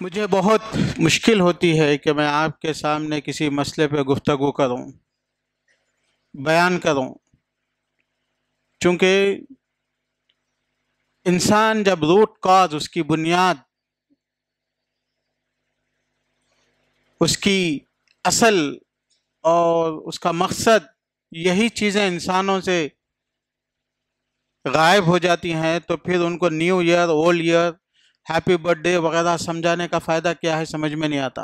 मुझे बहुत मुश्किल होती है कि मैं आपके सामने किसी मसले पर गुफ्तगू करूं, बयान करूं, चूँकि इंसान जब रूट कॉज, उसकी बुनियाद, उसकी असल और उसका मकसद, यही चीज़ें इंसानों से गायब हो जाती हैं, तो फिर उनको new year, old year, happy birthday वगैरह समझाने का फ़ायदा क्या है, समझ में नहीं आता।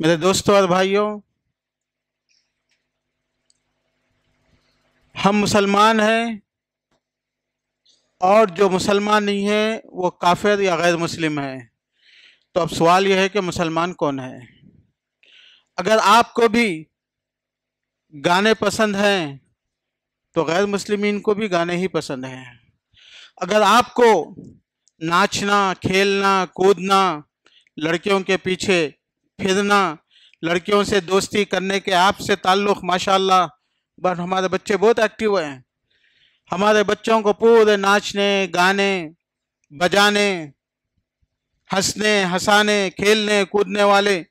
मेरे दोस्तों और भाइयों, हम मुसलमान हैं और जो मुसलमान नहीं है वो काफिर या गैर मुस्लिम है। तो अब सवाल यह है कि मुसलमान कौन है। अगर आपको भी गाने पसंद हैं तो गैर मुस्लिमीन को भी गाने ही पसंद हैं। अगर आपको नाचना, खेलना, कूदना, लड़कियों के पीछे फिरना, लड़कियों से दोस्ती करने के आपसे ताल्लुक़, माशाल्लाह, बट हमारे बच्चे बहुत एक्टिव हैं। हमारे बच्चों को पूरे नाचने, गाने, बजाने, हंसने, हंसाने, खेलने कूदने वाले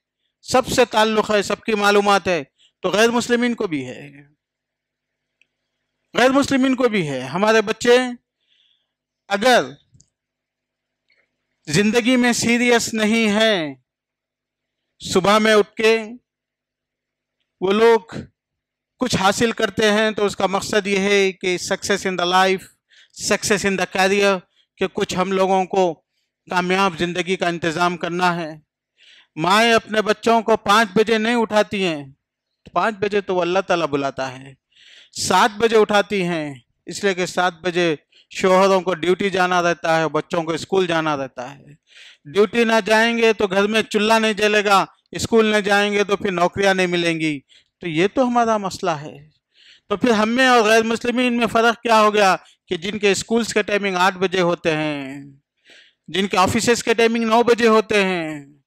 सबसे ताल्लुक़ है, सबकी मालूमात है। तो गैर मुस्लिमीन को भी है, गैर मुस्लिमीन को भी है। हमारे बच्चे अगर जिंदगी में सीरियस नहीं है, सुबह में उठ के वो लोग कुछ हासिल करते हैं तो उसका मकसद ये है कि success in the life, success in the career, कि कुछ हम लोगों को कामयाब ज़िंदगी का इंतज़ाम करना है। माएँ अपने बच्चों को 5 बजे नहीं उठाती हैं, 5 बजे तो अल्लाह ताला बुलाता है। 7 बजे उठाती हैं, इसलिए कि 7 बजे शोहरों को ड्यूटी जाना रहता है, बच्चों को स्कूल जाना रहता है। ड्यूटी ना जाएंगे तो घर में चूल्हा नहीं जलेगा, स्कूल नहीं जाएंगे तो फिर नौकरियां नहीं मिलेंगी। तो ये तो हमारा मसला है। तो फिर हम में और गैर मुस्लिमीन में फ़र्क क्या हो गया कि जिनके स्कूल्स के टाइमिंग 8 बजे होते हैं, जिनके ऑफिस के टाइमिंग 9 बजे होते हैं,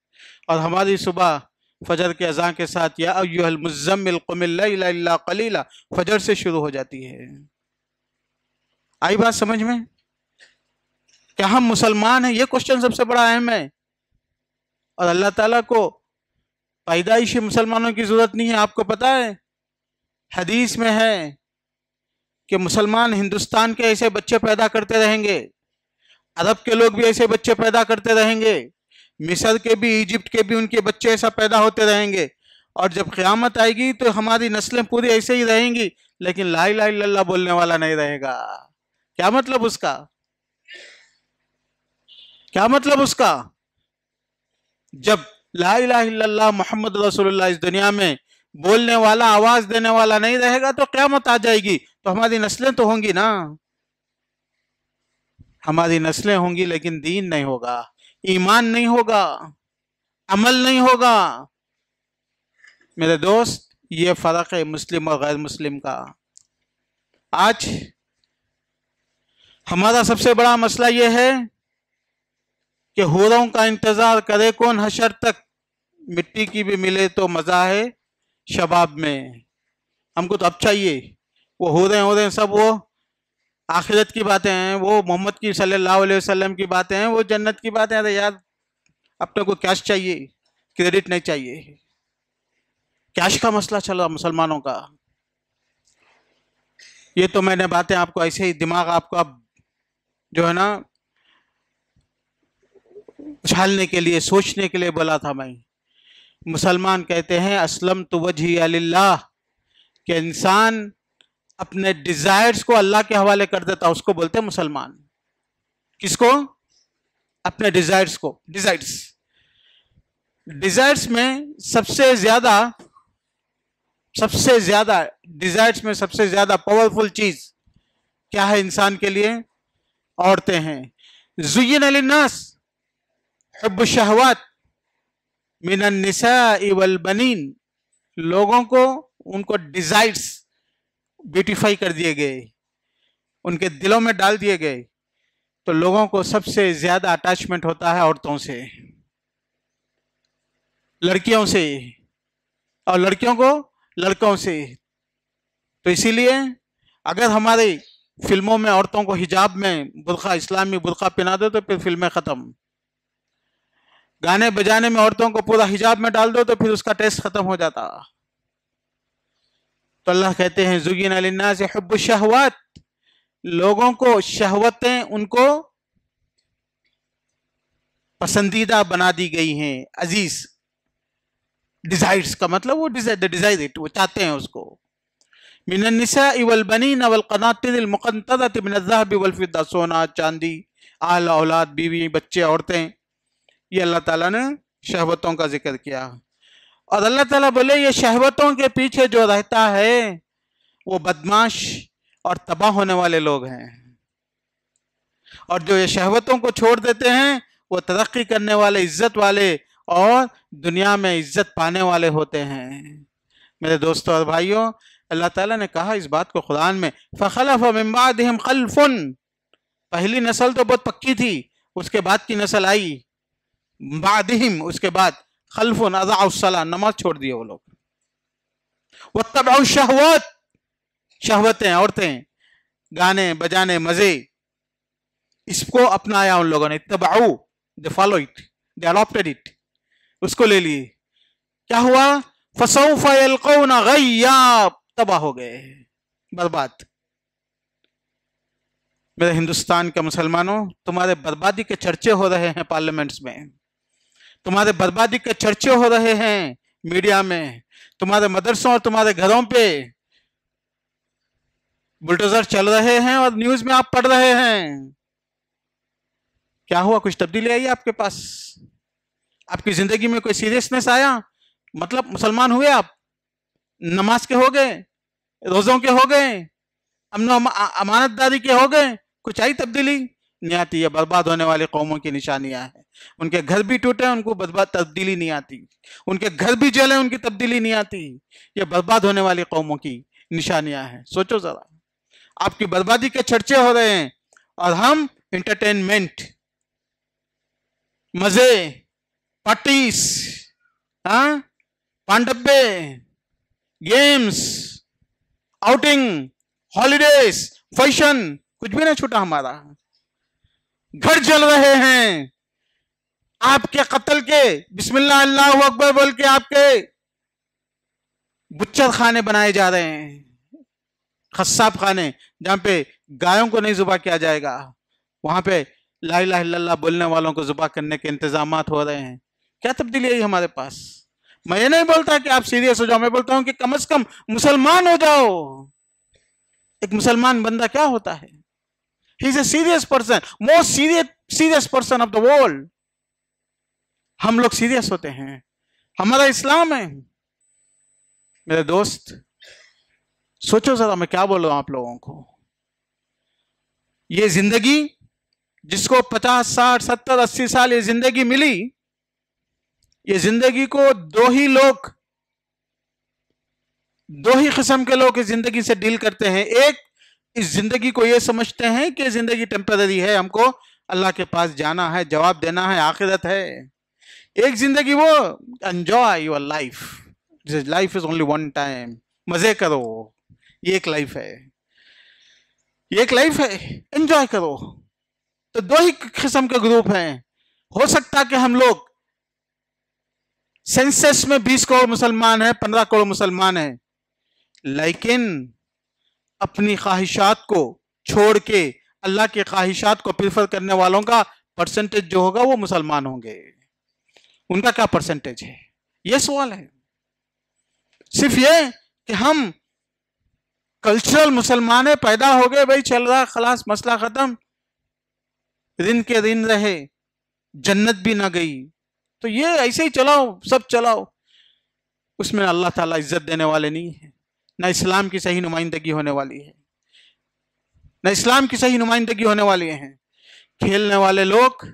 और हमारी सुबह फजर के अज़ान के साथ या अय्युहल मुज़्ज़म्मिल क़ुमिल लैला इल्ला क़लीला फजर से शुरू हो जाती है। आई बात समझ में? क्या हम मुसलमान हैं? ये क्वेश्चन सबसे बड़ा अहम है। और अल्लाह ताला को पैदाइशी मुसलमानों की ज़रूरत नहीं है। आपको पता है, हदीस में है कि मुसलमान हिंदुस्तान के ऐसे बच्चे पैदा करते रहेंगे, अरब के लोग भी ऐसे बच्चे पैदा करते रहेंगे, मिस्र के भी, इजिप्ट के भी उनके बच्चे ऐसा पैदा होते रहेंगे। और जब क़यामत आएगी तो हमारी नस्लें पूरी ऐसे ही रहेंगी, लेकिन ला इलाहा इल्लल्लाह बोलने वाला नहीं रहेगा। क्या मतलब उसका? क्या मतलब उसका? जब ला इलाहा इल्लल्लाह मुहम्मद रसूलुल्लाह इस दुनिया में बोलने वाला, आवाज देने वाला नहीं रहेगा तो क़यामत आ जाएगी। तो हमारी नस्लें तो होंगी ना, हमारी नस्लें होंगी, लेकिन दीन नहीं होगा, ईमान नहीं होगा, अमल नहीं होगा। मेरे दोस्त, ये फर्क है मुस्लिम और गैर मुस्लिम का। आज हमारा सबसे बड़ा मसला ये है कि हूरों का इंतजार करे कौन हशर तक, मिट्टी की भी मिले तो मजा है शबाब में। हमको तो अब चाहिए वो हूरें सब वो आखिरत की बातें हैं, वो मोहम्मद की सल्लल्लाहु अलैहि वसल्लम की बातें हैं, वो जन्नत की बातें हैं। अरे यार, अपने को कैश चाहिए, क्रेडिट नहीं चाहिए। कैश का मसला चल रहा मुसलमानों का। ये तो मैंने बातें आपको ऐसे ही दिमाग आपको अब जो है ना उछालने के लिए, सोचने के लिए बोला था मैं। मुसलमान कहते हैं असलम तो वजही अलिल्लाह, कि इंसान अपने डिजायर्स को अल्लाह के हवाले कर देता, उसको बोलते हैं मुसलमान। किसको? अपने डिजायर्स को। डिजायर्स में सबसे ज्यादा डिजायर्स में सबसे ज्यादा पावरफुल चीज क्या है इंसान के लिए? औरतें हैं। ज़ुय्यिन लिन्नास हुब्बुश शहवात मिनन निसाइ वल बनीन, लोगों को उनको डिजायर्स ब्यूटीफाई कर दिए गए, उनके दिलों में डाल दिए गए। तो लोगों को सबसे ज्यादा अटैचमेंट होता है औरतों से, लड़कियों से, और लड़कियों को लड़कों से। तो इसीलिए अगर हमारे फिल्मों में औरतों को हिजाब में बुर्का, इस्लामी बुर्का पहना दो तो फिर फिल्में खत्म। गाने बजाने में औरतों को पूरा हिजाब में डाल दो तो फिर उसका टेस्ट खत्म हो जाता। तो अल्लाह कहते हैं ज़ुय्यिन लिन्नासि हुब्बु शहवात, लोगों को शहवतें उनको पसंदीदा बना दी गई हैं। अजीज, डिजायर्स का मतलब वो डिजायर इट, वो चाहते हैं उसको। मिनन निसाई वल बनीन वल क़नातिरिल मुक़न्तरति मिनज़ ज़हबि वल फ़िद्दा, सोना चांदी, आल औलाद, बीवी बच्चे औरतें, ये अल्लाह ताला ने शहवतों का जिक्र किया। और अल्लाह ताला बोले ये शहवतों के पीछे जो रहता है वो बदमाश और तबाह होने वाले लोग हैं, और जो ये शहवतों को छोड़ देते हैं वो तरक्की करने वाले, इज्जत वाले और दुनिया में इज्जत पाने वाले होते हैं। मेरे दोस्तों और भाइयों, अल्लाह ताला ने कहा इस बात को कुरान में, फ़ख़लफ़ मिन बादिहिम ख़ल्फ़ुन, पहली नस्ल तो बहुत पक्की थी, उसके बाद की नस्ल आई बादिहिम, उसके बाद खल्फुन अज़ाउस्सला, नमाज छोड़ दिए वो लोग। वत्तबउ शहवत, शहवतें, औरतें, गाने बजाने, मजे, इसको अपनाया उन लोगों ने। इत्तबउ, they follow it, they adopted it, उसको ले लिए। क्या हुआ? फसौफ यल्कौना गय्या, तबाह हो गए, बर्बाद। मेरे हिंदुस्तान के मुसलमानों, तुम्हारे बर्बादी के चर्चे हो रहे हैं पार्लियामेंट्स में, तुम्हारे बर्बादी के चर्चे हो रहे हैं मीडिया में, तुम्हारे मदरसों और तुम्हारे घरों पे बुलडोजर चल रहे हैं और न्यूज में आप पढ़ रहे हैं। क्या हुआ? कुछ तब्दीली आई आपके पास? आपकी जिंदगी में कोई सीरियसनेस आया? मतलब मुसलमान हुए आप, नमाज के हो गए, रोजों के हो गए, अमन अमानतदारी के हो गए, कुछ आई तब्दीली? नहीं आती। है बर्बाद होने वाली कौमों की निशानियां हैं। उनके घर भी टूटे, उनको बर्बाद तब्दीली नहीं आती, उनके घर भी जले, उनकी तब्दीली नहीं आती। ये बर्बाद होने वाली कौमों की निशानियां हैं। सोचो जरा, आपकी बर्बादी के चर्चे हो रहे हैं और हम एंटरटेनमेंट, मजे, पार्टीज, पांडब्बे, गेम्स, आउटिंग, हॉलीडेज, फैशन, कुछ भी नहीं छूटा हमारा। घर जल रहे हैं आपके कत्ल के, बिस्मिल्लाह अल्लाहु अकबर बोल के आपके बुच्चर खाने बनाए जा रहे हैं, खस्साब खाने, जहां पे गायों को नहीं जुबा किया जाएगा, वहां पे ला इलाहा इल्लल्लाह बोलने वालों को जुबा करने के इंतजामात हो रहे हैं। क्या तब्दीली आई हमारे पास? मैं ये नहीं बोलता कि आप सीरियस हो जाओ, मैं बोलता हूं कि कम से कम मुसलमान हो जाओ। एक मुसलमान बंदा क्या होता है? He is a serious person, most serious person of the world. हम लोग सीरियस होते हैं, हमारा इस्लाम है। मेरे दोस्त सोचो जरा, मैं क्या बोल रहा हूं आप लोगों को। ये जिंदगी जिसको 50, 60, 70, 80 साल ये जिंदगी मिली, ये जिंदगी को दो ही किस्म के लोग इस जिंदगी से डील करते हैं। एक, इस जिंदगी को ये समझते हैं कि जिंदगी टेम्पररी है, हमको अल्लाह के पास जाना है, जवाब देना है, आखिरत है। एक जिंदगी वो enjoy your life, life is only one time, मजे करो, ये एक लाइफ है, ये एक लाइफ है, एंजॉय करो। तो दो ही किस्म के ग्रुप हैं। हो सकता कि हम लोग सेंसस में 20 करोड़ मुसलमान हैं, 15 करोड़ मुसलमान हैं, लेकिन अपनी ख्वाहिशात को छोड़ के अल्लाह की ख्वाहिशात को प्रीफर करने वालों का परसेंटेज जो होगा वो मुसलमान होंगे। उनका क्या परसेंटेज है? ये सवाल है। सिर्फ ये कि हम कल्चरल मुसलमान है, पैदा हो गए, भाई चल रहा, खलास, मसला खत्म, दिन के दिन रहे, जन्नत भी ना गई, तो ये ऐसे ही चलाओ, सब चलाओ, उसमें अल्लाह ताला इज्जत देने वाले नहीं है, ना इस्लाम की सही नुमाइंदगी होने वाली है, ना इस्लाम की सही नुमाइंदगी होने वाली है। खेलने वाले लोग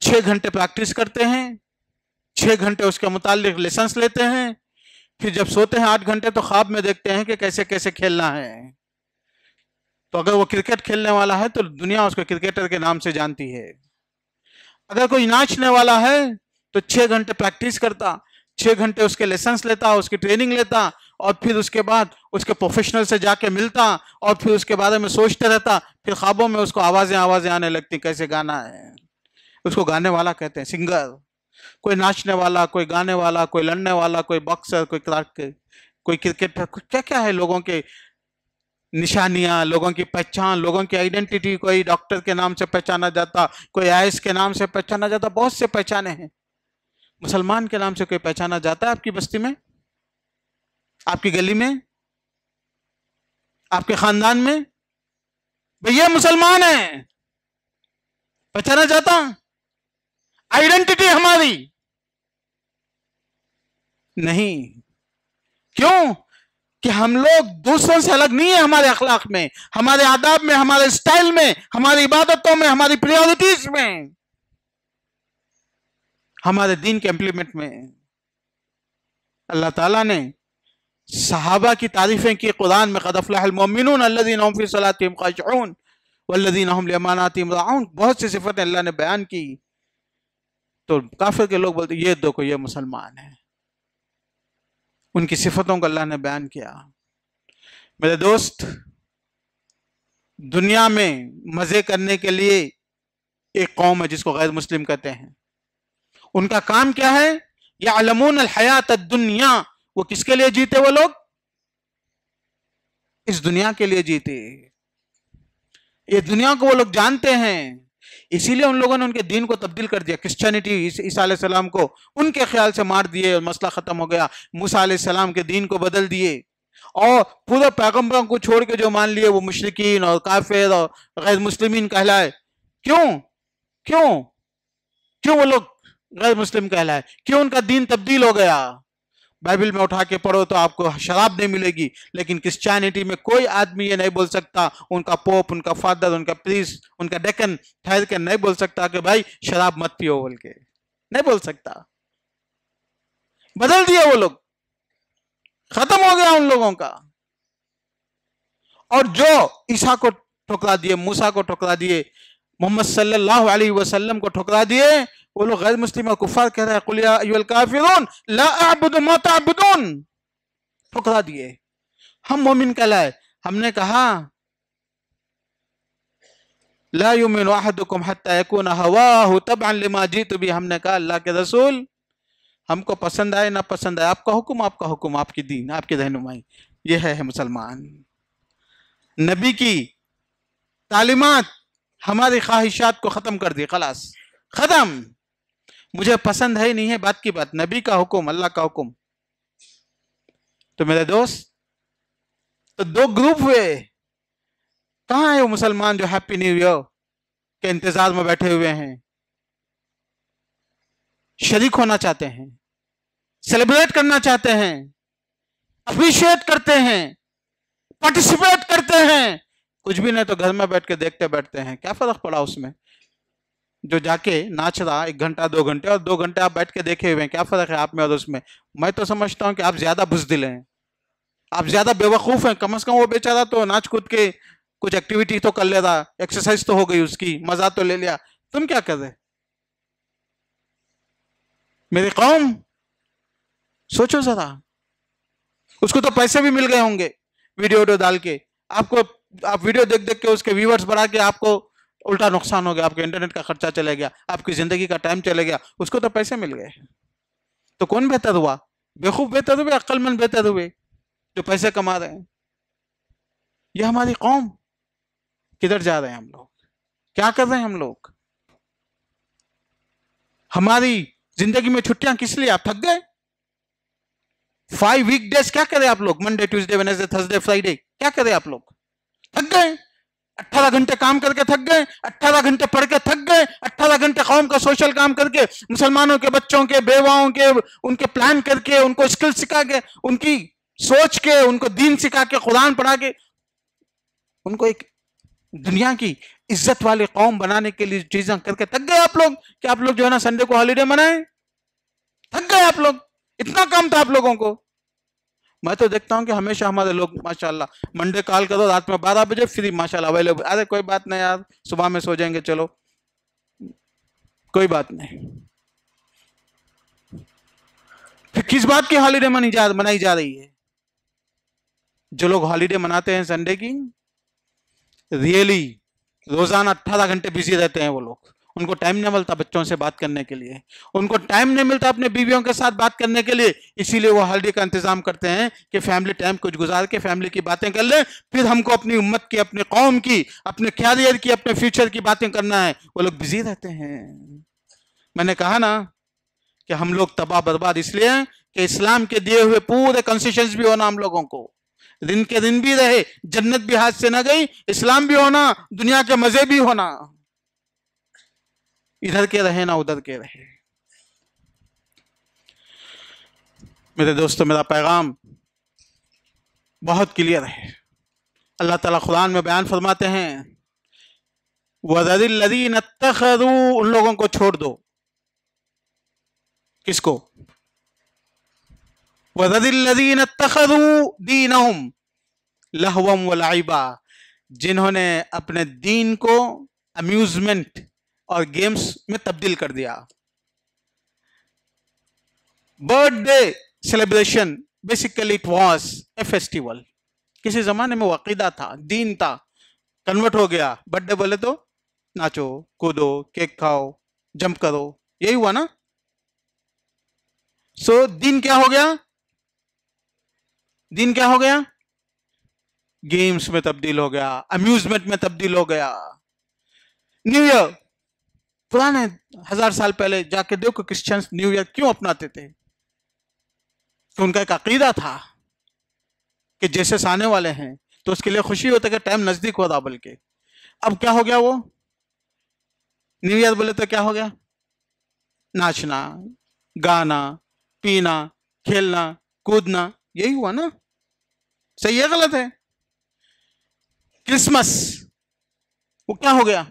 6 घंटे प्रैक्टिस करते हैं, 6 घंटे उसके मुतालिक लेसन्स लेते हैं, फिर जब सोते हैं 8 घंटे तो ख्वाब में देखते हैं कि कैसे कैसे खेलना है। तो अगर वो क्रिकेट खेलने वाला है तो दुनिया उसको क्रिकेटर के नाम से जानती है। अगर कोई नाचने वाला है तो 6 घंटे प्रैक्टिस करता, 6 घंटे उसके लेसन्स लेता, उसकी ट्रेनिंग लेता, और फिर उसके बाद उसके प्रोफेशनल से जाके मिलता और फिर उसके बारे में सोचते रहता, फिर ख्वाबों में उसको आवाजें आने लगती कैसे गाना है। उसको गाने वाला कहते हैं, सिंगर। कोई नाचने वाला, कोई गाने वाला, कोई लड़ने वाला, कोई बॉक्सर, कोई क्रिकेटर, क्या क्या है लोगों के निशानियां, लोगों की पहचान, लोगों की आइडेंटिटी। कोई डॉक्टर के नाम से पहचाना जाता, कोई आईएएस के नाम से पहचाना जाता, बहुत से पहचाने हैं। मुसलमान के नाम से कोई पहचाना जाता है आपकी बस्ती में, आपकी गली में, आपके खानदान में? भैया मुसलमान है, पहचाना जाता? आइडेंटिटी हमारी नहीं। क्यों? कि हम लोग दूसरों से अलग नहीं है, हमारे अखलाक में, हमारे आदाब में, हमारे स्टाइल में, हमारी इबादतों में, हमारी प्रायोरिटीज में, हमारे दीन के इम्प्लीमेंट में। अल्लाह ताला ने सहाबा की तारीफें की कुरान में, क़द अफ़लहल मुमिनून अल्लज़ीना हुम फ़ी सलातिहिम ख़ाशिऊन वल्लज़ीना हुम लिअमानातिहिम राऊन। बहुत सी सिफतें अल्लाह ने बयान की। तो काफिर के लोग बोलते ये देखो ये मुसलमान है, उनकी सिफतों को अल्लाह ने बयान किया। मेरे दोस्त, दुनिया में मजे करने के लिए एक कौम है जिसको गैर मुस्लिम कहते हैं। उनका काम क्या है? यअलमून अल हयात दुनिया। वो किसके लिए जीते? वो लोग इस दुनिया के लिए जीते। ये दुनिया को वो लोग जानते हैं, इसीलिए उन लोगों ने उनके दीन को तब्दील कर दिया। क्रिश्चियनिटी, ईसा अलैहि सलाम को उनके ख्याल से मार दिए और मसला खत्म हो गया। मूसा अलैहि सलाम के दीन को बदल दिए और पूरे पैगंबरों को छोड़ के जो मान लिए वो मुशरिकीन और काफिर और गैर मुस्लिमीन कहलाए। क्यों क्यों क्यों वो लोग गैर मुस्लिम कहलाए? क्यों उनका दीन तब्दील हो गया? बाइबल में उठा के पढ़ो तो आपको शराब नहीं मिलेगी, लेकिन क्रिश्चियनिटी में कोई आदमी ये नहीं बोल सकता, उनका पोप, उनका फादर, उनका प्रीस्ट, उनका डेकन ठहर के नहीं बोल सकता कि भाई शराब मत पियो बोल के, नहीं बोल सकता। बदल दिए वो लोग, खत्म हो गया उन लोगों का। और जो ईसा को ठुकरा दिए, मूसा को ठुकरा दिए, मोहम्मद सल्लल्लाहु अलैहि वसल्लम को ठुकरा दिए, वो लोग गैर मुस्लिम और कुफार कह रहे हैं कुल या अय्युहल काफिरून ला अअबुदु मा तअबुदून। ठुकरा दिए। हम मोमिन कहलाए। हमने कहा ला युमिनु अहदुकुम हत्ता यकूना हवाहु तबअन लिमा जीतु बि। हमने कहा अल्लाह के रसूल, हमको पसंद आए ना पसंद आए, आपका हुक्म, आपका हुक्म, आपकी दीन, आपकी रहनुमाई। ये है मुसलमान। नबी की तालीमात हमारी ख्वाहिशात को खत्म कर दी, खलास खत्म। मुझे पसंद है नहीं है बात की बात, नबी का हुक्म, अल्लाह का हुक्म। तो मेरे दोस्त, तो दो ग्रुप हुए। कहां है वो मुसलमान जो हैप्पी न्यू ईयर के इंतजार में बैठे हुए हैं, शरीक होना चाहते हैं, सेलिब्रेट करना चाहते हैं, अप्रिशिएट करते हैं, पार्टिसिपेट करते हैं? कुछ भी नहीं तो घर में बैठ के देखते बैठते हैं। क्या फर्क पड़ा उसमें? जो जाके नाच रहा 1 घंटा 2 घंटे और 2 घंटे आप बैठ के देखे हुए हैं, क्या फर्क है आप में और उसमें? मैं तो समझता हूं कि आप ज्यादा बुज़दिल हैं, आप ज्यादा बेवकूफ हैं। कम से कम वो बेचारा तो नाच कूद के कुछ एक्टिविटी तो कर ले रहा, एक्सरसाइज तो हो गई उसकी, मजा तो ले लिया। तुम क्या कर रहे? मेरी कौम, सोचो जरा। उसको तो पैसे भी मिल गए होंगे वीडियो डाल के आपको, आप वीडियो देख देख के उसके व्यूअर्स बढ़ा के आपको उल्टा नुकसान हो गया, आपके इंटरनेट का खर्चा चले गया, आपकी जिंदगी का टाइम चले गया, उसको तो पैसे मिल गए। तो कौन बेहतर हुआ? बेवकूफ बेहतर हुए, अक्लमंद बेहतर हुए जो पैसे कमा रहे हैं? ये हमारी कौम। किधर जा रहे हैं हम लोग? क्या कर रहे हैं हम लोग? हमारी जिंदगी में छुट्टियां किस लिए? आप थक गए? 5 वीकडेज क्या करें आप लोग? Monday, Tuesday, Wednesday, Thursday, Friday, क्या करें आप लोग? थक गए। 18 घंटे काम करके थक गए, 18 घंटे पढ़ के थक गए, 18 घंटे कौम का सोशल काम करके, मुसलमानों के बच्चों के, बेवाओं के, उनके प्लान करके, उनको स्किल सिखा के, उनकी सोच के, उनको दीन सिखा के, कुरान पढ़ा के, उनको एक दुनिया की इज्जत वाली कौम बनाने के लिए चीजें करके थक गए आप लोग। कि आप लोग जो है ना संडे को हॉलीडे मनाए? थक गए आप लोग? इतना काम था आप लोगों को? मैं तो देखता हूं कि हमेशा हमारे लोग माशाल्लाह मंडे कॉल करो रात में 12 बजे फ्री, माशाल्लाह अवेलेबल। अरे कोई बात नहीं यार, सुबह में सो जाएंगे, चलो कोई बात नहीं। फिर किस बात की हॉलीडे मनाई जा रही है? जो लोग हॉलीडे मनाते हैं संडे की, रियली रोजाना 18 घंटे बिजी रहते हैं वो लोग। उनको टाइम नहीं मिलता बच्चों से बात करने के लिए, उनको टाइम नहीं मिलता अपने बीवियों के साथ बात करने के लिए। इसीलिए वो हॉलिडे का इंतजाम करते हैं कि फैमिली टाइम कुछ गुजार के फैमिली की बातें कर ले, फिर हमको अपनी उम्मत की, अपने कौम की, अपने कैरियर की, अपने फ्यूचर की बातें करना है। वो लोग बिजी रहते हैं। मैंने कहा ना कि हम लोग तबाह बर्बाद इसलिए हैं कि इस्लाम के दिए हुए पूरे कंसेशंस भी होना हम लोगों को, दिन के दिन भी रहे, जन्नत भी हाथ से ना गई, इस्लाम भी होना, दुनिया के मजे भी होना, इधर के रहे ना उधर के रहे। मेरे दोस्तों, मेरा पैगाम बहुत क्लियर है। अल्लाह ताला कुरान में बयान फरमाते हैं, वज़रिल लज़ीन इत्तख़ज़ू, उन लोगों को छोड़ दो। किसको? वज़रिल लज़ीन इत्तख़ज़ू दीनहुम लहवम व लइबा, जिन्होंने अपने दीन को अम्यूजमेंट और गेम्स में तब्दील कर दिया। Birthday celebration basically it was a festival. किसी जमाने में वो अकीदा था, दीन था, कन्वर्ट हो गया। बर्थडे बोले तो नाचो कूदो, केक खाओ, जंप करो, यही हुआ ना। सो दीन क्या हो गया? दीन क्या हो गया? गेम्स में तब्दील हो गया, अम्यूजमेंट में तब्दील हो गया। न्यू ईयर, पुराने 1000 साल पहले जाके देखो क्रिश्चियंस न्यू ईयर क्यों अपनाते थे? तो उनका एक अकीदा था कि जैसे आने वाले हैं तो उसके लिए खुशी होता है कि टाइम नजदीक हो रहा। बल्कि अब क्या हो गया? वो न्यू ईयर बोले तो क्या हो गया? नाचना, गाना, पीना, खेलना, कूदना, यही हुआ ना। सही है गलत है? क्रिसमस वो क्या हो गया?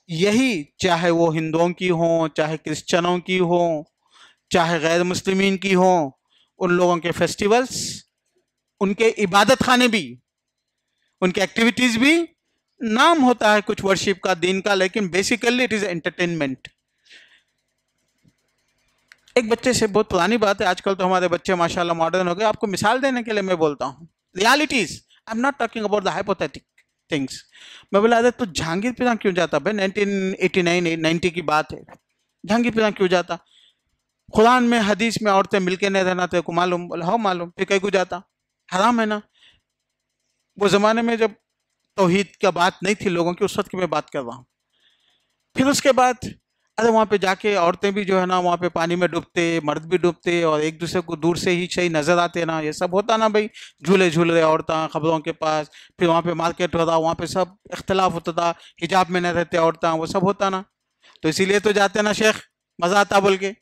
यही, चाहे वो हिंदुओं की हो, चाहे क्रिश्चियनों की हो, चाहे गैर मुस्लिमीन की हो, उन लोगों के फेस्टिवल्स, उनके इबादत खाने भी, उनके एक्टिविटीज भी, नाम होता है कुछ वर्शिप का, दीन का, लेकिन बेसिकली इट इज एंटरटेनमेंट। एक बच्चे से, बहुत पुरानी बात है, आजकल तो हमारे बच्चे माशाल्लाह मॉडर्न हो गए, आपको मिसाल देने के लिए मैं बोलता हूँ, realities, I am not talking about the hypothetic things. मैं बोला, अरे तू जहांगीर पिरा क्यों जाता भाई? 1989 90 की बात है, जहांगीर पिरा क्यों जाता? कुरान में हदीस में औरतें मिलके नहीं रहना तेरे को मालूम? बोला हाँ मालूम। फिर कहीं को जाता? हराम है ना। वो जमाने में जब तौहीद का बात नहीं थी लोगों की, उस वक्त की मैं बात कर रहा हूँ। फिर उसके बाद अरे वहाँ पे जाके औरतें भी जो है ना वहाँ पे पानी में डूबते, मर्द भी डूबते, और एक दूसरे को दूर से ही सही नजर आते ना, ये सब होता ना भाई। झूले झूल रहे औरतें खबरों के पास, फिर वहाँ पे मार्केट हो रहा, वहाँ पे सब इख्तलाफ होता था, हिजाब में नहीं रहते औरतें, वो सब होता ना। तो इसीलिए तो जाते ना शेख, मजा आता बोल के।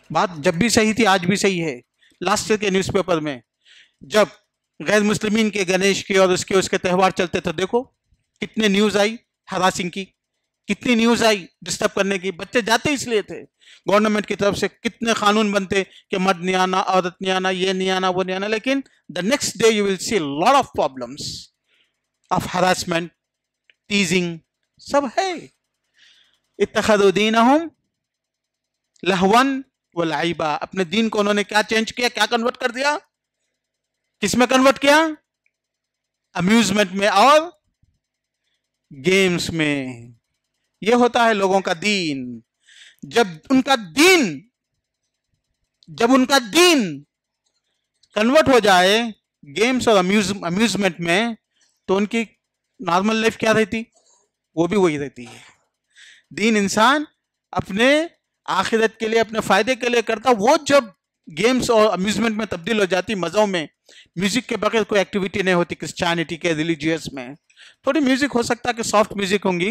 बात जब भी सही थी आज भी सही है। लास्ट ईयर के न्यूज़पेपर में जब गैर मुस्लिमीन के गणेश के और उसके त्यौहार चलते थे, देखो कितने न्यूज आई हरासिंग की, कितनी न्यूज आई डिस्टर्ब करने की। बच्चे जाते इसलिए थे। गवर्नमेंट की तरफ से कितने कानून बनते कि मर्द नहीं आना, औरत नहीं आना, ये नहीं आना, वो नहीं आना, लेकिन the next day you will see lot of problems of harassment, टीजिंग, सब है। इत्तखज़ू दीनहुम लहवन व लइबा, अपने दीन को उन्होंने क्या चेंज किया, क्या कन्वर्ट कर दिया? किसमें कन्वर्ट किया? अम्यूजमेंट में और गेम्स में। यह होता है लोगों का दीन। जब उनका दीन कन्वर्ट हो जाए गेम्स और अम्यूजमेंट में, तो उनकी नॉर्मल लाइफ क्या रहती? वो भी वही रहती है। दीन इंसान अपने आखिरत के लिए, अपने फायदे के लिए करता। वो जब गेम्स और अम्यूजमेंट में तब्दील हो जाती, मज़ों में, म्यूजिक के बगैर कोई एक्टिविटी नहीं होती। क्रिश्चियनिटी के रिलीजियस में थोड़ी म्यूजिक हो सकता है कि सॉफ्ट म्यूजिक होंगी,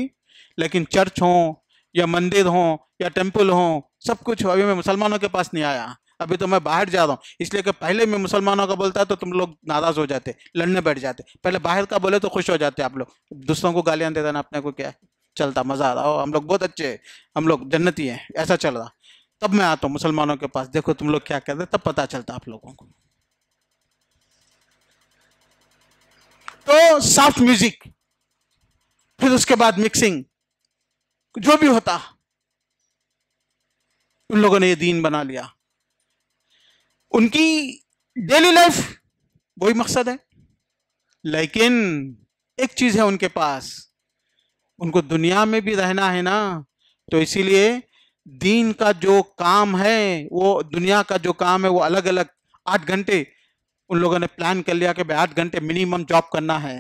लेकिन चर्च हो या मंदिर हो या टेम्पल हो, सब कुछ हो। अभी मैं मुसलमानों के पास नहीं आया, अभी तो मैं बाहर जा रहा हूँ, इसलिए कि पहले मैं मुसलमानों का बोलता तो तुम लोग नाराज हो जाते, लड़ने बैठ जाते। पहले बाहर का बोले तो खुश हो जाते आप लोग, दूसरों को गालियां दे देना, अपने को क्या चलता, मजा आ रहा हो, हम लोग बहुत अच्छे हैं, हम लोग जन्नती हैं, ऐसा चल रहा। तब मैं आता हूँ मुसलमानों के पास, देखो तुम लोग क्या कर रहे, तब पता चलता आप लोगों को। तो सॉफ्ट म्यूजिक, फिर उसके बाद मिक्सिंग, जो भी होता, उन लोगों ने ये दीन बना लिया। उनकी डेली लाइफ वही मकसद है, लेकिन एक चीज है उनके पास, उनको दुनिया में भी रहना है ना, तो इसीलिए दीन का जो काम है, वो दुनिया का जो काम है वो अलग अलग 8 घंटे उन लोगों ने प्लान कर लिया कि भाई 8 घंटे मिनिमम जॉब करना है,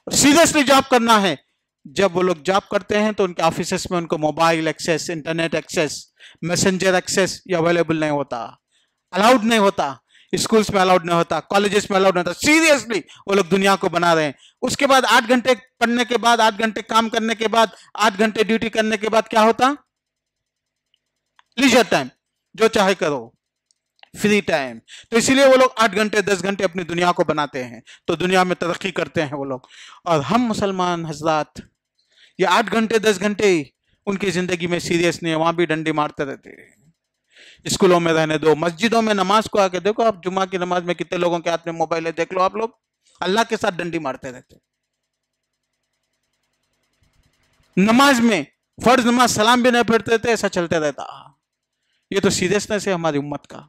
सीरियसली जॉब करना है। जब वो लोग जॉब करते हैं तो उनके ऑफिस में उनको mobile access, internet access, messenger access ये अवेलेबल नहीं होता, अलाउड नहीं होता, स्कूल्स में अलाउड नहीं होता, कॉलेजेस में अलाउड नहीं होता। सीरियसली वो लोग दुनिया को बना रहे हैं। उसके बाद 8 घंटे पढ़ने के बाद, 8 घंटे काम करने के बाद, 8 घंटे ड्यूटी करने के बाद क्या होता? लीजर टाइम, जो चाहे करो, फ्री टाइम। तो इसीलिए वो लोग 8 घंटे 10 घंटे अपनी दुनिया को बनाते हैं, तो दुनिया में तरक्की करते हैं वो लोग। और हम मुसलमान हजरात ये 8 घंटे 10 घंटे उनकी जिंदगी में सीरियस नहीं है, वहां भी डंडी मारते रहते हैं। स्कूलों में रहने दो, मस्जिदों में नमाज को आके देखो आप, जुम्मा की नमाज में कितने लोगों के हाथ में मोबाइल है, देख लो आप लोग, अल्लाह के साथ डंडी मारते रहते। नमाज में फर्ज नमाज सलाम भी नहीं पढ़ते थे, ऐसा चलते रहता। ये तो सीरियसनेस है हमारी उम्मत का।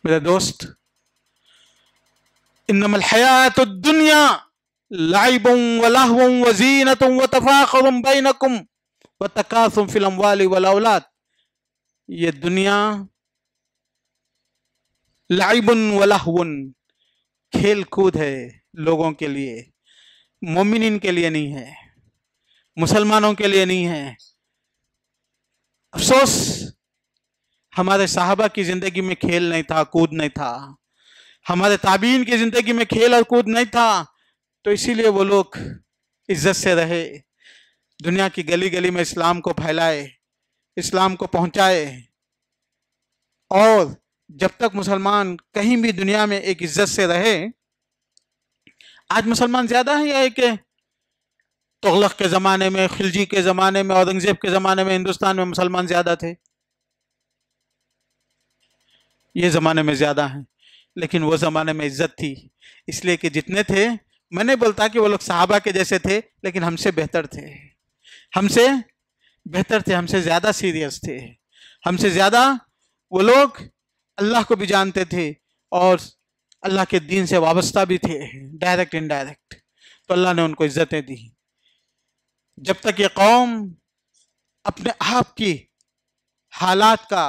मेरे दोस्त, इन्नमल हयातुद दुनिया लाइबुन व लहवुन व ज़ीनतुन व तफाखुरुन बैनकुम व तकासुरुन फिल अम्वालि वल औलाद। ये दुनिया लाइबुन व लहवुन, खेल कूद है लोगों के लिए, मोमिनीन के लिए नहीं है, मुसलमानों के लिए नहीं है। अफसोस हमारे साहबा की जिंदगी में खेल नहीं था, कूद नहीं था, हमारे ताबीन की जिंदगी में खेल और कूद नहीं था, तो इसीलिए वो लोग इज्जत से रहे, दुनिया की गली गली में इस्लाम को फैलाए, इस्लाम को पहुंचाए। और जब तक मुसलमान कहीं भी दुनिया में एक इज्जत से रहे, आज मुसलमान ज्यादा है या एक तुगलक के जमाने में, खिलजी के जमाने में, औरंगजेब के जमाने में हिंदुस्तान में मुसलमान ज्यादा थे? ये जमाने में ज्यादा हैं, लेकिन वो जमाने में इज्जत थी, इसलिए कि जितने थे, मैं नहीं बोलता कि वो लोग सहाबा के जैसे थे, लेकिन हमसे बेहतर थे, हमसे बेहतर थे, हमसे ज्यादा सीरियस थे, हमसे ज्यादा वो लोग अल्लाह को भी जानते थे और अल्लाह के दीन से वाबस्ता भी थे, डायरेक्ट इनडायरेक्ट। तो अल्लाह ने उनको इज्जतें दी। जब तक ये कौम अपने आप की हालात का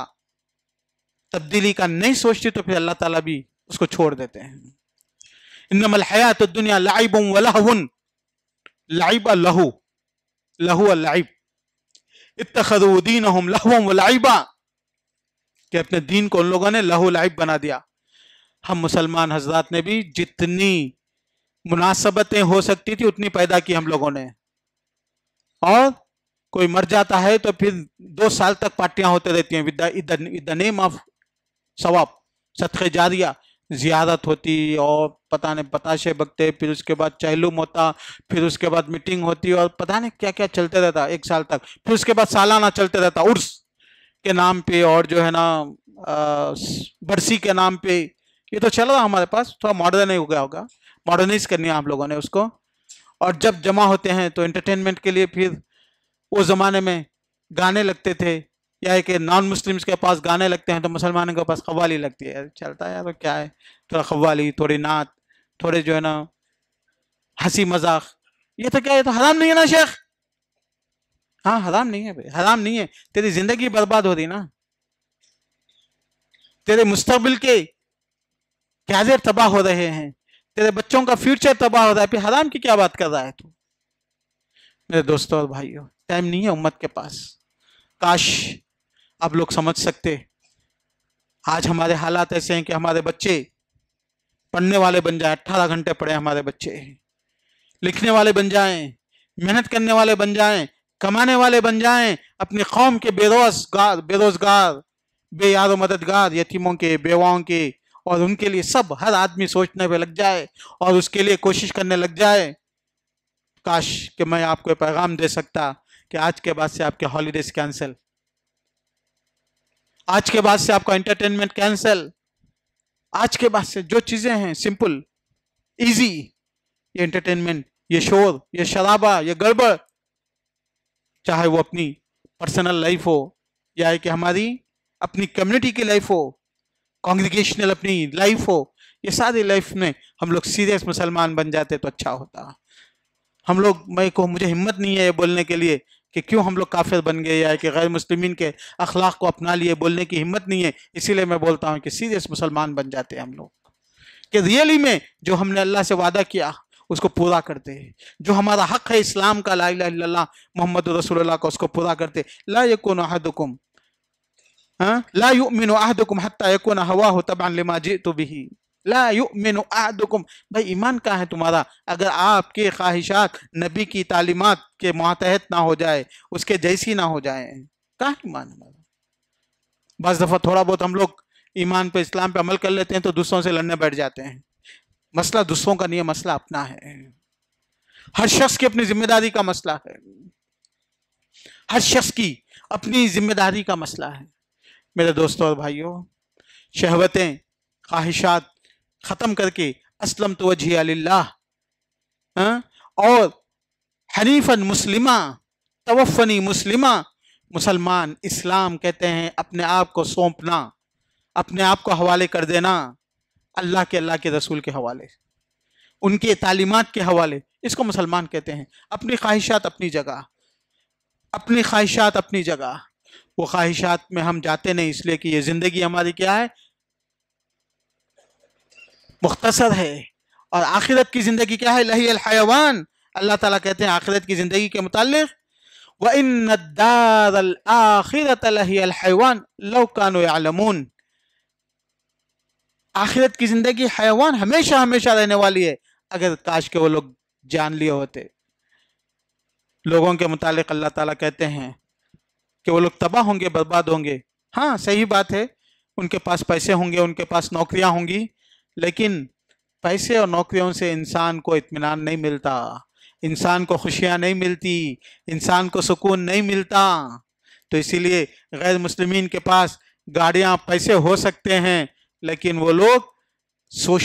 तब्दीली का नहीं सोचती, तो फिर अल्लाह ताला भी उसको छोड़ देते हैं। इन्नमल हयातुद दुनिया लाइबुन व लहवुन, लाइब लहू, लहू लाइब, इत्तखज़ू दीनहुम लहवन व लाइबा, कि अपने दीन को उन लोगों ने लहू लाइब बना दिया। हम मुसलमान हजरात ने भी जितनी मुनासबतें हो सकती थी उतनी पैदा की हम लोगों ने, और कोई मर जाता है तो फिर 2 साल तक पार्टियां होते रहती हैं विद द नेम ऑफ सवाब, सदक़े जारिया, जियारत होती और पता नहीं बताशे बकते, फिर उसके बाद चहलुम होता, फिर उसके बाद मीटिंग होती और पता नहीं क्या क्या चलते रहता 1 साल तक। फिर उसके बाद सालाना चलते रहता उर्स के नाम पे, और जो है ना बरसी के नाम पे। ये तो चल रहा हमारे पास, थोड़ा मॉडर्न हो गया होगा, मॉडर्नाइज करनी है आप लोगों ने उसको। और जब जमा होते हैं तो एंटरटेनमेंट के लिए फिर उस जमाने में गाने लगते थे, या एक नॉन मुस्लिम्स के पास गाने लगते हैं तो मुसलमानों के पास कव्वाली लगती है। चलता है यार, तो क्या है, थोड़ा कव्वाली, थोड़ी नात, थोड़े जो है ना हंसी मजाक, ये तो क्या है, ये तो हराम नहीं है ना शेख? हाँ हराम नहीं है भाई, हराम नहीं है। तेरी जिंदगी बर्बाद हो रही ना, तेरे मुस्तकबिल के कैरियर तबाह हो रहे हैं, तेरे बच्चों का फ्यूचर तबाह हो रहा है, फिर हराम की क्या बात कर रहा है तू? मेरे दोस्तों और भाइयों, टाइम नहीं है उम्मत के पास। काश आप लोग समझ सकते, आज हमारे हालात ऐसे हैं कि हमारे बच्चे पढ़ने वाले बन जाएं, 18 घंटे पढ़े हमारे बच्चे, लिखने वाले बन जाएं, मेहनत करने वाले बन जाएं, कमाने वाले बन जाएं, अपनी कौम के बेरोजगार, बेयारो मददगार, यतीमों के, बेवाओं के, और उनके लिए सब हर आदमी सोचने पे लग जाए और उसके लिए कोशिश करने लग जाए। काश कि मैं आपको पैगाम दे सकता कि आज के बाद से आपके हॉलीडेज कैंसिल, आज के बाद से आपका एंटरटेनमेंट कैंसिल, आज के बाद से जो चीजें हैं सिंपल इजी, ये एंटरटेनमेंट, ये शोर, ये शराबा, ये गड़बड़, चाहे वो अपनी पर्सनल लाइफ हो या कि हमारी अपनी कम्युनिटी की लाइफ हो, कांग्रेगेशनल अपनी लाइफ हो, ये सारी लाइफ में हम लोग सीरियस मुसलमान बन जाते तो अच्छा होता। हम लोग, मुझे हिम्मत नहीं है ये बोलने के लिए कि क्यों हम लोग काफिर बन गए या कि गैर मुस्लिमीन के अखलाक को अपना लिए, बोलने की हिम्मत नहीं है। इसीलिए मैं बोलता हूँ कि सीरियस मुसलमान बन जाते हैं हम लोग, कि रियली में जो हमने अल्लाह से वादा किया उसको पूरा करते हैं, जो हमारा हक है इस्लाम का, ला इलाहा इल्लल्लाह मोहम्मद रसूलुल्लाह का, उसको पूरा करते। ला यकुनु अहदुकुम ला युमिनु अहदुकुम हत्ता यकुना हवाहु तबअन लिमा जितु बिही। ला युमिनु अहदुकुम, भाई ईमान कहाँ है तुम्हारा अगर आपके ख्वाहिशात नबी की तालीमात के मातहत ना हो जाए, उसके जैसी ना हो जाए, कहाँ ईमान हमारा। बस दफा थोड़ा बहुत हम लोग ईमान पे, इस्लाम पे अमल कर लेते हैं तो दूसरों से लड़ने बैठ जाते हैं। मसला दूसरों का नहीं है, मसला अपना है। हर शख्स की अपनी जिम्मेदारी का मसला है, हर शख्स की अपनी जिम्मेदारी का मसला है। मेरे दोस्तों और भाइयों, शहवतें, ख्वाहिशात खत्म करके अस्लम तो वजही लिल्लाह और हनीफन मुस्लिमा तवफ़नी मुस्लिमा, मुसलमान इस्लाम कहते हैं अपने आप को सौंपना, अपने आप को हवाले कर देना अल्लाह के रसूल के हवाले, उनके तालीमात के हवाले, इसको मुसलमान कहते हैं। अपनी ख्वाहिशात अपनी जगह, अपनी ख्वाहिशात अपनी जगह। वो ख्वाहिशात में हम जाते नहीं, इसलिए कि ये जिंदगी हमारी क्या है, मुख्तसर है, और आखिरत की जिंदगी क्या है, लही अल हयवान। अल्लाह ताला कहते हैं आखिरत की जिंदगी के मुताल्लिक, व इन्न दारल आखिरत लही अल हयवान लौ कानू यअलमून। आखिरत की जिंदगी हयवान हमेशा हमेशा रहने वाली है, अगर काश के वो लोग जान लिए होते। लोगों के मुतालिक अल्लाह ताला कहते हैं कि वो लोग तबाह होंगे, बर्बाद होंगे। हाँ सही बात है, उनके पास पैसे होंगे, उनके पास नौकरियां होंगी, लेकिन पैसे और नौकरियों से इंसान को इत्मीनान नहीं मिलता, इंसान को खुशियां नहीं मिलती, इंसान को सुकून नहीं मिलता। तो इसीलिए गैर मुस्लिमीन के पास गाड़ियां, पैसे हो सकते हैं, लेकिन वो लोग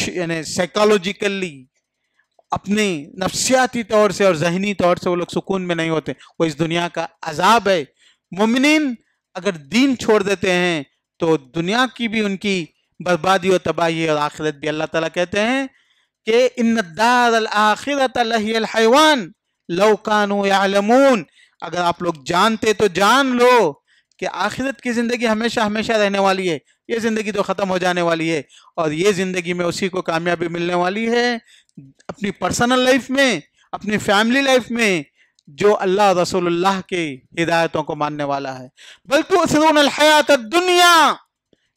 यानी साइकोलॉजिकली, अपने नफ्सियाती तौर से और जहनी तौर से वो लोग सुकून में नहीं होते। वो इस दुनिया का अजाब है। मोमिनीन अगर दीन छोड़ देते हैं तो दुनिया की भी उनकी बर्बादी और तबाही है, और आखिरत भी। अल्लाह ताला कहते हैं कि इन्न दारल आखिरत लहियल हयवान लौ कानू यअलमून। अगर आप लोग जानते तो जान लो कि आखिरत की जिंदगी हमेशा हमेशा रहने वाली है, ये जिंदगी तो खत्म हो जाने वाली है, और ये जिंदगी में उसी को कामयाबी मिलने वाली है अपनी पर्सनल लाइफ में, अपनी फैमिली लाइफ में, जो अल्लाह रसूलुल्लाह के हिदायतों को मानने वाला है। बल तुअसिरून अल हयात दुनिया,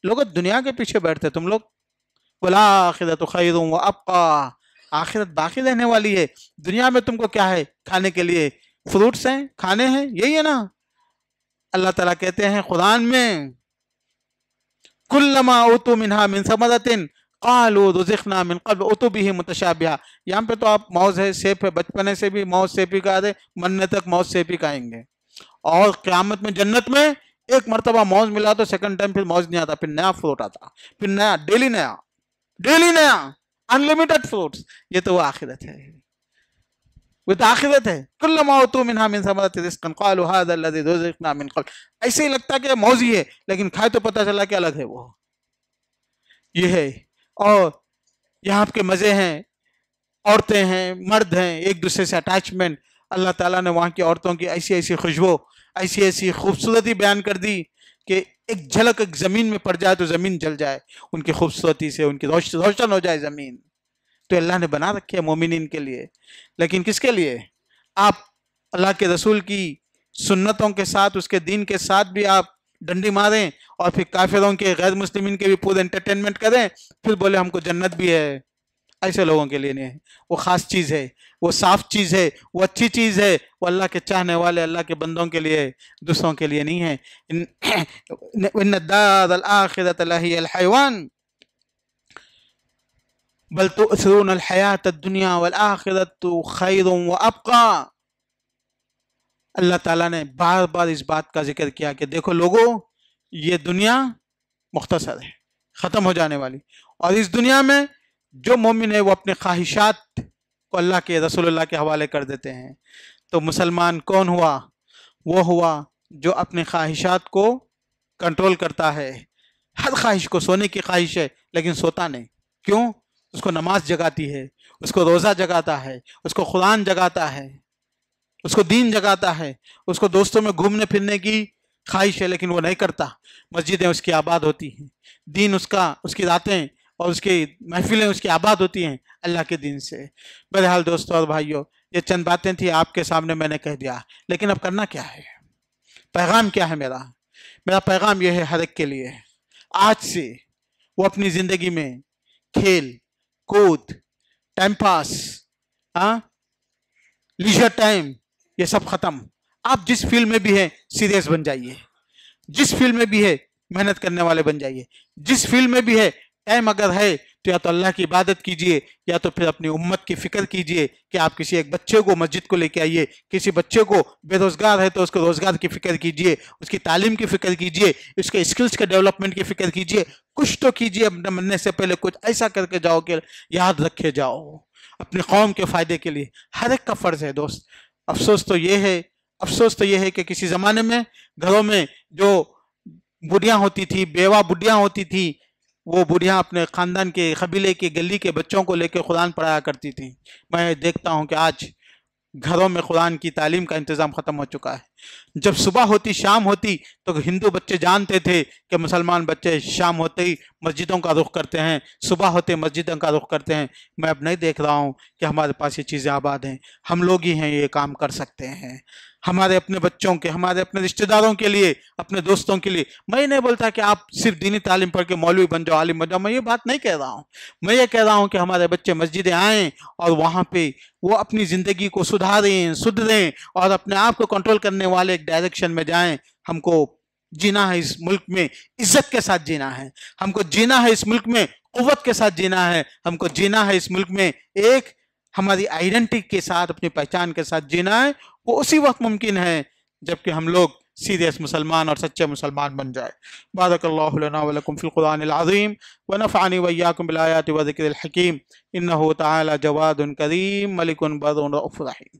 लोग दुनिया के पीछे बैठते तुम लोग, वल आखिरतु खैरुन व अब्का, आखिरत बाकी रहने वाली है। दुनिया में तुमको क्या है, खाने के लिए फ्रूट्स हैं, खाने हैं, यही है ना। अल्लाह ताला कहते हैं कुरान में, कुल्लमा उतु मिनहा मिन समरतिन क़ालू रुज़िक़ना मिन क़ब्ल उतु बिही मुतशाबिहा। यहाँ पे तो आप मौज है, सेब है, बचपने से भी मौज सेब ही खा रहे, मरने तक मौज सेब ही खाएंगे। और क़यामत में, जन्नत में एक मरतबा मौज मिला तो सेकंड टाइम फिर मौज नहीं आता, फिर नया फ्रूट आता, फिर नया, डेली नया अनलिमिटेड फ्रूट्स। ये तो वो आखिरत है, वो तो आखिरत है। कुल्लमा उतु मिनहा मिन समरतिन रिज़क़न क़ालू हाज़ा अल्लज़ी रुज़िक़ना मिन क़ब्ल। ऐसे ही लगता कि मौज ही है, लेकिन खाए तो पता चला कि अलग है वो, ये है। और यहाँ के मजे हैं, औरतें हैं, मर्द हैं, एक दूसरे से अटैचमेंट। अल्लाह ताला ने वहाँ की औरतों की ऐसी ऐसी खुशबू, ऐसी ऐसी खूबसूरती बयान कर दी कि एक झलक एक जमीन में पड़ जाए तो जमीन जल जाए उनकी खूबसूरती से, उनकी रोशन हो जाए जमीन। तो अल्लाह ने बना रखे है मोमिनीन के लिए, लेकिन किसके लिए? आप अल्लाह के रसूल की सुन्नतों के साथ, उसके दीन के साथ भी आप डंडी मारें, और फिर काफिरों के, गैर मुस्लिमीन के भी पूरे एंटरटेनमेंट करें, फिर बोले हमको जन्नत भी है। ऐसे लोगों के लिए नहीं है, वो खास चीज़ है, वो साफ चीज़ है, वो अच्छी चीज़ है, वो अल्लाह के चाहने वाले अल्लाह के बंदों के लिए, दूसरों के लिए नहीं है। इन्न दारल आखिरत लहियल हयवान बल तुअसिरून अल हयात दुनिया वल आखिरतु खैरुन व अब्का। अल्लाह ताला ने बार बार इस बात का जिक्र किया कि देखो लोगों, ये दुनिया मुख्तसर है, ख़त्म हो जाने वाली, और इस दुनिया में जो मोमिन है वो अपने ख्वाहिशात को अल्लाह के रसूलुल्लाह के हवाले कर देते हैं। तो मुसलमान कौन हुआ? वो हुआ जो अपने ख्वाहिशात को कंट्रोल करता है। हर ख्वाहिश को, सोने की ख्वाहिश है लेकिन सोता नहीं, क्यों? उसको नमाज जगाती है, उसको रोज़ा जगाता है, उसको कुरान जगाता है, उसको दीन जगाता है, उसको दोस्तों में घूमने फिरने की ख्वाहिश है लेकिन वो नहीं करता। मस्जिदें उसकी आबाद होती हैं, दीन उसका, उसकी रातें और उसकी महफिलें उसकी आबाद होती हैं अल्लाह के दिन से। बहरहाल दोस्तों और भाइयों, ये चंद बातें थी, आपके सामने मैंने कह दिया, लेकिन अब करना क्या है? पैगाम क्या है मेरा? मेरा पैगाम यह है हर एक के लिए, आज से वो अपनी ज़िंदगी में खेल कूद, टाइम पास, लीजर टाइम, ये सब खत्म। आप जिस फील्ड में भी हैं सीरियस बन जाइए, जिस फील्ड में भी है मेहनत करने वाले बन जाइए, जिस फील्ड में भी है टाइम अगर है तो या तो अल्लाह की इबादत कीजिए या तो फिर अपनी उम्मत की फिक्र कीजिए कि आप किसी एक बच्चे को मस्जिद को लेके आइए, किसी बच्चे को बेरोजगार है तो उसको रोजगार की फिक्र कीजिए, उसकी तालीम की फिक्र कीजिए, उसके स्किल्स के डेवलपमेंट की फिक्र कीजिए। कुछ तो कीजिए, अपने मरने से पहले कुछ ऐसा करके जाओ कि याद रखे जाओ अपनी कौम के फायदे के लिए। हर एक का फर्ज है दोस्त। अफसोस तो ये है कि किसी जमाने में घरों में जो बुढ़ियां होती थी, बेवा बुढ़ियां होती थी, वो बुढ़ियां अपने खानदान के, कबीले के, गली के बच्चों को लेकर कुरान पढ़ाया करती थी। मैं देखता हूं कि आज घरों में कुरान की तालीम का इंतज़ाम ख़त्म हो चुका है। जब सुबह होती, शाम होती, तो हिंदू बच्चे जानते थे कि मुसलमान बच्चे शाम होते ही मस्जिदों का रुख करते हैं, सुबह होते मस्जिदों का रुख करते हैं। मैं अब नहीं देख रहा हूँ कि हमारे पास ये चीज़ें आबाद हैं। हम लोग ही हैं ये काम कर सकते हैं, हमारे अपने बच्चों के, हमारे अपने रिश्तेदारों के लिए, अपने दोस्तों के लिए। मैं नहीं बोलता कि आप सिर्फ दीनी तालीम पढ़ के मौलवी बन जाओ, आलिम बन जाओ, मैं ये बात नहीं कह रहा हूँ। मैं ये कह रहा हूँ कि हमारे बच्चे मस्जिदें आएँ और वहाँ पे वो अपनी ज़िंदगी को सुधरें और अपने आप को कंट्रोल करने वाले एक डायरेक्शन में जाएं। हमको जीना है इस मुल्क में, इज्जत के साथ जीना है, हमको जीना है इस मुल्क में, कुव्वत के साथ जीना है, हमको जीना है इस मुल्क में एक हमारी आइडेंटिटी के साथ, अपनी पहचान के साथ जीना है। वो उसी वक्त मुमकिन है जबकि हम लोग सीरियस मुसलमान और सच्चे मुसलमान बन जाए। बारकल्लाहु लना व लकुम फिल कुरानिल अज़ीम व नफ़अनी व इय्याकुम बिल आयाति व ज़िक्रिल हकीम। इन्नहु तआला जवादुन करीम मलिकुन बर्रुन रऊफ़ुर रहीम।